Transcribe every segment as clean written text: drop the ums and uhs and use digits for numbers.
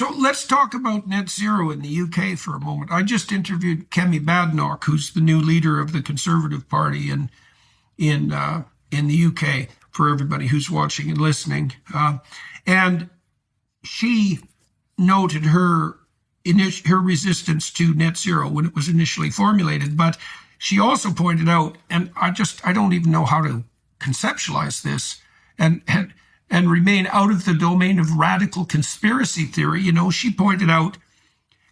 So let's talk about net zero in the UK for a moment. I just interviewed Kemi Badenoch, who's the new leader of the Conservative Party in the UK, for everybody who's watching and listening. And she noted her resistance to net zero when it was initially formulated, but she also pointed out, and I don't even know how to conceptualize this, and remain out of the domain of radical conspiracy theory. She pointed out,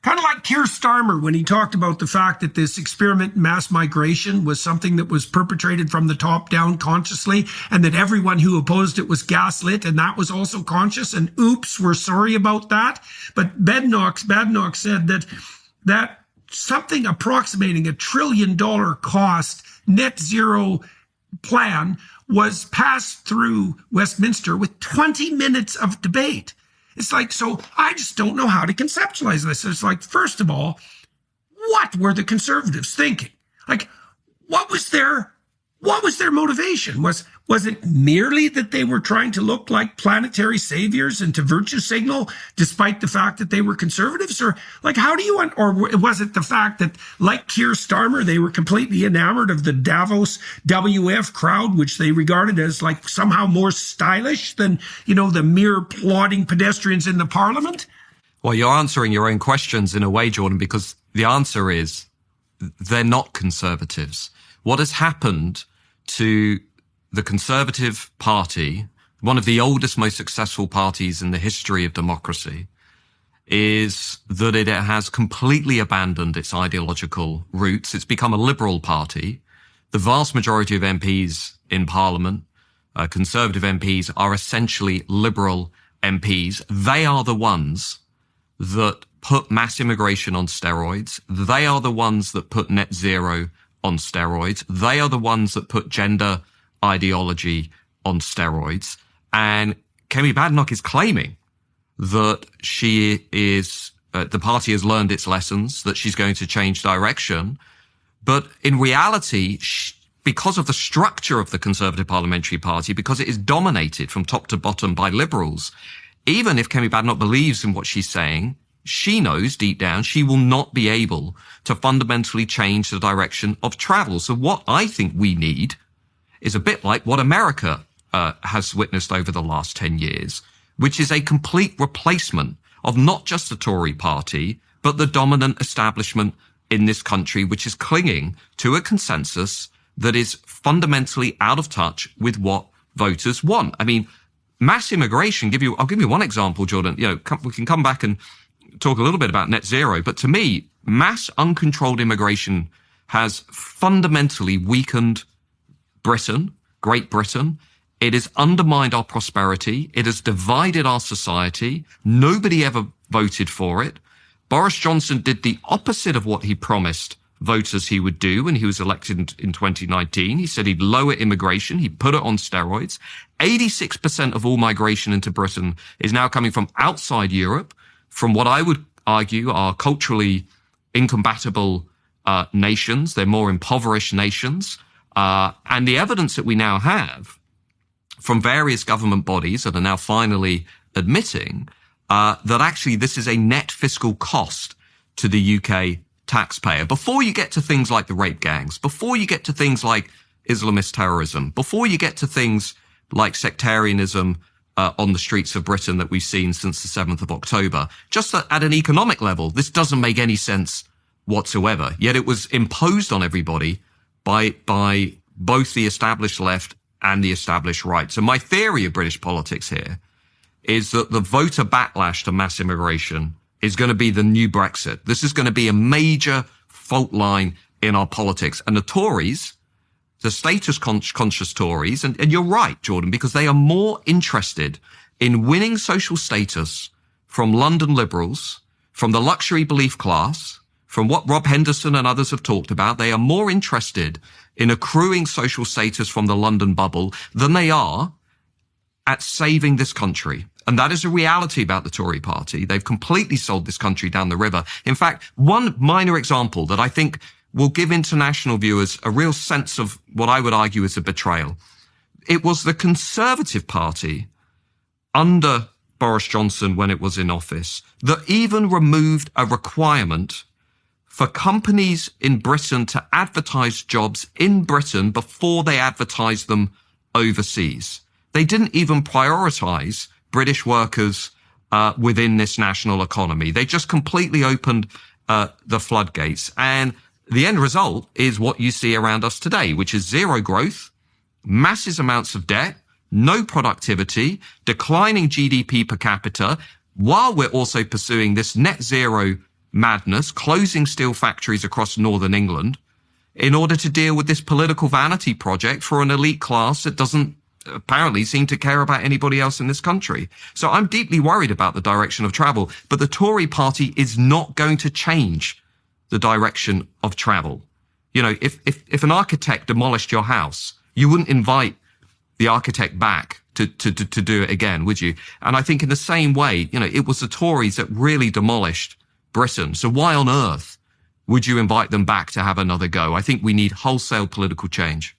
kind of like Keir Starmer when he talked about the fact that this experiment in mass migration was something that was perpetrated from the top down consciously, and that everyone who opposed it was gaslit, and that was also conscious, and oops, we're sorry about that. But Badenoch said that something approximating $1 trillion cost net zero plan was passed through Westminster with 20 minutes of debate. It's like, so I just don't know how to conceptualize this. It's like, first of all, what were the Conservatives thinking? Like, what was their motivation? Was it merely that they were trying to look like planetary saviors and to virtue signal despite the fact that they were Conservatives? Or like, or was it the fact that, like Keir Starmer, they were completely enamored of the Davos WF crowd, which they regarded as like somehow more stylish than, the mere plodding pedestrians in the parliament? Well, you're answering your own questions in a way, Jordan, because the answer is they're not Conservatives. What has happened to the Conservative Party, one of the oldest, most successful parties in the history of democracy, is that it has completely abandoned its ideological roots. It's become a liberal party. The vast majority of MPs in Parliament, Conservative MPs, are essentially liberal MPs. They are the ones that put mass immigration on steroids. They are the ones that put net zero on steroids. They are the ones that put gender ideology on steroids. And Kemi Badenoch is claiming that the party has learned its lessons, that she's going to change direction. But in reality, because of the structure of the Conservative Parliamentary Party, because it is dominated from top to bottom by liberals, even if Kemi Badenoch believes in what she's saying, she knows deep down she will not be able to fundamentally change the direction of travel. So what I think we need is a bit like what America has witnessed over the last 10 years, which is a complete replacement of not just the Tory party, but the dominant establishment in this country, which is clinging to a consensus that is fundamentally out of touch with what voters want. I mean, mass immigration, I'll give you one example, Jordan. We can come back and talk a little bit about net zero, but to me, mass uncontrolled immigration has fundamentally weakened Great Britain. It has undermined our prosperity. It has divided our society. Nobody ever voted for it. Boris Johnson did the opposite of what he promised voters he would do when he was elected in 2019. He said he'd lower immigration. He'd put it on steroids. 86% of all migration into Britain is now coming from outside Europe, from what I would argue are culturally incompatible nations. They're more impoverished nations. And the evidence that we now have from various government bodies that are now finally admitting that actually this is a net fiscal cost to the UK taxpayer. Before you get to things like the rape gangs, before you get to things like Islamist terrorism, before you get to things like sectarianism on the streets of Britain that we've seen since the 7th of October, just at an economic level, this doesn't make any sense whatsoever. Yet it was imposed on everybody by both the established left and the established right. So my theory of British politics here is that the voter backlash to mass immigration is going to be the new Brexit. This is going to be a major fault line in our politics. And the Tories, the status-conscious Tories, and you're right, Jordan, because they are more interested in winning social status from London liberals, from the luxury belief class, from what Rob Henderson and others have talked about. They are more interested in accruing social status from the London bubble than they are at saving this country. And that is a reality about the Tory party. They've completely sold this country down the river. In fact, one minor example that I think will give international viewers a real sense of what I would argue is a betrayal. It was the Conservative Party under Boris Johnson when it was in office that even removed a requirement for companies in Britain to advertise jobs in Britain before they advertise them overseas. They didn't even prioritize British workers within this national economy. They just completely opened the floodgates. And the end result is what you see around us today, which is zero growth, massive amounts of debt, no productivity, declining GDP per capita, while we're also pursuing this net zero madness, closing steel factories across northern England in order to deal with this political vanity project for an elite class that doesn't apparently seem to care about anybody else in this country. So I'm deeply worried about the direction of travel, but the Tory party is not going to change the direction of travel. You know, if an architect demolished your house, you wouldn't invite the architect back to do it again, would you? And I think in the same way, you know, it was the Tories that really demolished Britain. So why on earth would you invite them back to have another go? I think we need wholesale political change.